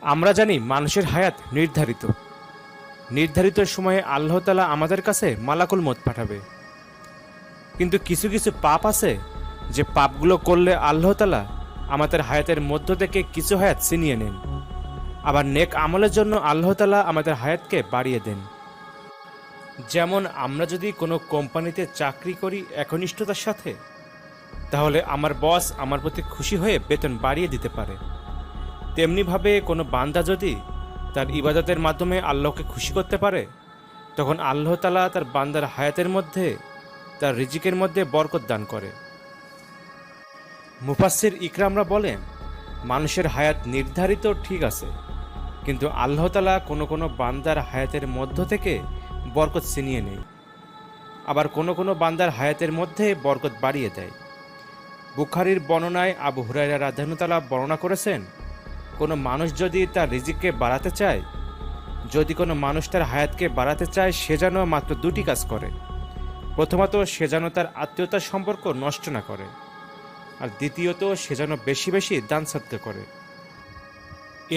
আমরা জানি মানুষের হায়াত নির্ধারিত। নির্ধারিত সময়ে আল্লাহ তাআলা আমাদের কাছে মালাকুল মউত পাঠাবে। কিন্তু কিছু কিছু পাপ আছে, যে পাপগুলো করলে আল্লাহ তাআলা আমাদের হায়াতের মধ্য থেকে কিছু হায়াত ছিনিয়ে নেন। আবার নেক আমলের জন্য আল্লাহ তাআলা আমাদের হায়াতকে বাড়িয়ে দেন। যেমন আমরা যদি কোনো কোম্পানিতে চাকরি করি একনিষ্ঠতার সাথে, তাহলে আমার বস আমার প্রতি খুশি হয়ে বেতন বাড়িয়ে দিতে পারে। তেমনিভাবে কোনো বান্দা যদি তার ইবাদতের মাধ্যমে আল্লাহকে খুশি করতে পারে, তখন আল্লাহ তাআলা তার বান্দার হায়াতের মধ্যে, তার রিজিকের মধ্যে বরকত দান করে। মুফাসসির ইকরামরা বলেন, মানুষের হায়াত নির্ধারিত ঠিক আছে, কিন্তু আল্লাহ তাআলা কোনো কোনো বান্দার হায়াতের মধ্য থেকে বরকত ছিনিয়ে নেয়। আবার কোনো কোনো বান্দার হায়াতের মধ্যে বরকত বাড়িয়ে দেয়। বুখারীর বর্ণনায় আবু হুরায়রা রাদিয়াল্লাহু তাআলা বর্ণনা করেছেন, কোনো মানুষ যদি তার রিজিককে বাড়াতে চায়, যদি কোনো মানুষ তার হায়াতকে বাড়াতে চায়, সে যেন মাত্র দুটি কাজ করে। প্রথমত, সে যেন তার আত্মীয়তার সম্পর্ক নষ্ট না করে, আর দ্বিতীয়ত, সে যেন বেশি বেশি দান সদকা করে।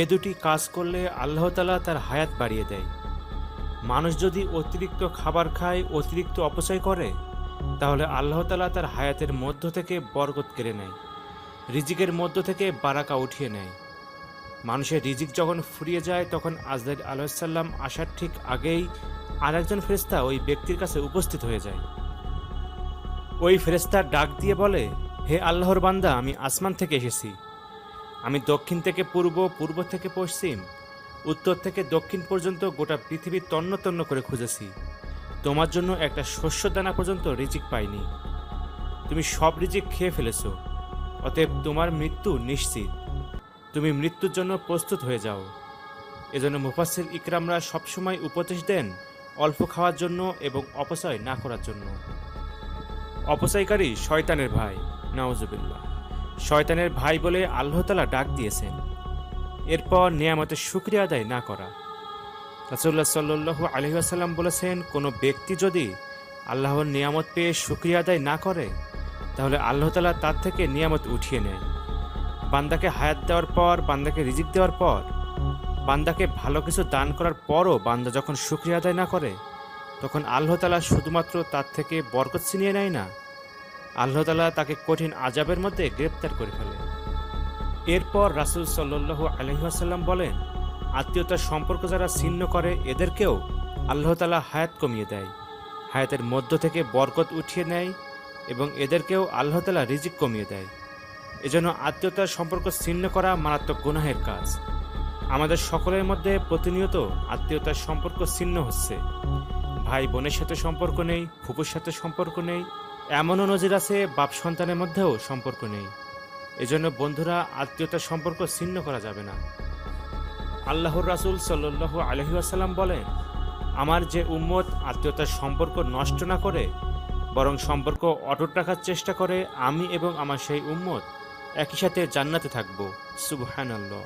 এ দুটি কাজ করলে আল্লাহ তাআলা তার হায়াত বাড়িয়ে দেয়। মানুষ যদি অতিরিক্ত খাবার খায়, অতিরিক্ত অপচয় করে, তাহলে আল্লাহ তাআলা তার হায়াতের মধ্য থেকে বরকত কেড়ে নেয়, রিজিকের মধ্য থেকে বারাকা উঠিয়ে নেয়। মানুষের রিজিক যখন ফুরিয়ে যায়, তখন আজরাইল আলাইহিস সালাম আসার ঠিক আগেই আরেকজন ফেরেশতা ওই ব্যক্তির কাছে উপস্থিত হয়ে যায়। ওই ফেরেশতা ডাক দিয়ে বলে, হে আল্লাহর বান্দা, আমি আসমান থেকে এসেছি। আমি দক্ষিণ থেকে পূর্ব, পূর্ব থেকে পশ্চিম, উত্তর থেকে দক্ষিণ পর্যন্ত গোটা পৃথিবী তন্ন তন্ন করে খুঁজেছি। তোমার জন্য একটা শস্য দানা পর্যন্ত রিজিক পাইনি। তুমি সব রিজিক খেয়ে ফেলেছ, অতএব তোমার মৃত্যু নিশ্চিত। তুমি মৃত্যুর জন্য প্রস্তুত হয়ে যাও। এজন্য মুফাসসির ইকরামরা সবসময় উপদেশ দেন অল্প খাওয়ার জন্য এবং অপচয় না করার জন্য। অপচয়কারী শয়তানের ভাই, নাউজুবিল্লাহ। শয়তানের ভাই বলে আল্লাহ তাআলা ডাক দিয়েছেন। এরপর নিয়ামতের শুকরিয়া আদায় না করা। রাসূলুল্লাহ সাল্লাল্লাহু আলাইহি ওয়াসাল্লাম বলেছেন, কোনো ব্যক্তি যদি আল্লাহর নিয়ামত পেয়ে শুকরিয়া আদায় না করে, তাহলে আল্লাহ তাআলা তার থেকে নিয়ামত উঠিয়ে নেয়। বান্দাকে হায়াত দেওয়ার পর, বান্দাকে রিজিক দেওয়ার পর, বান্দাকে ভালো কিছু দান করার পরও বান্দা যখন শুকরিয়া আদায় না করে, তখন আল্লাহ তাআলা শুধুমাত্র তার থেকে বরকত ছিনিয়ে নেয় না, আল্লাহ তাআলা তাকে কঠিন আযাবের মধ্যে গ্রেপ্তার করে ফেলে। এরপর রাসূল সাল্লাল্লাহু আলাইহি ওয়াসাল্লাম বলেন, আত্মীয়তার সম্পর্ক যারা ছিন্ন করে, এদেরকেও আল্লাহ তাআলা হায়াত কমিয়ে দেয়, হায়াতের মধ্য থেকে বরকত উঠিয়ে নেয়, এবং এদেরকেও আল্লাহ তাআলা রিজিক কমিয়ে দেয়। এজন্য আত্মীয়তার সম্পর্ক ছিন্ন করা মারাত্মক গুনাহের কাজ। আমাদের সকলের মধ্যে প্রতিনিয়ত আত্মীয়তার সম্পর্ক ছিন্ন হচ্ছে। ভাই বোনের সাথে সম্পর্ক নেই, ফুপুর সাথে সম্পর্ক নেই, এমনও নজির আছে বাপ সন্তানের মধ্যেও সম্পর্ক নেই। এজন্য বন্ধুরা, আত্মীয়তার সম্পর্ক ছিন্ন করা যাবে না। আল্লাহর রাসূল সাল্লাল্লাহু আলাইহি ওয়াসাল্লাম বলেন, আমার যে উম্মত আত্মীয়তার সম্পর্ক নষ্ট না করে, বরং সম্পর্ক অটুট রাখার চেষ্টা করে, আমি এবং আমার সেই উম্মত একই সাথে জান্নাতে থাকব। সুবহানাল্লাহ।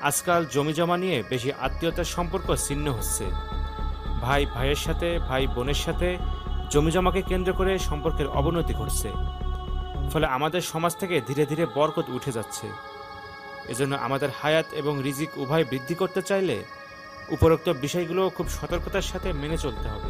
আজকাল জমি জমা নিয়ে বেশি আত্মীয়তার সম্পর্ক ছিন্ন হচ্ছে। ভাই ভাইয়ের সাথে, ভাই বোনের সাথে জমি জমাকে কেন্দ্র করে সম্পর্কের অবনতি ঘটছে। ফলে আমাদের সমাজ থেকে ধীরে ধীরে বরকত উঠে যাচ্ছে। এজন্য আমাদের হায়াত এবং রিজিক উভয় বৃদ্ধি করতে চাইলে উপরোক্ত বিষয়গুলো খুব সতর্কতার সাথে মেনে চলতে হবে।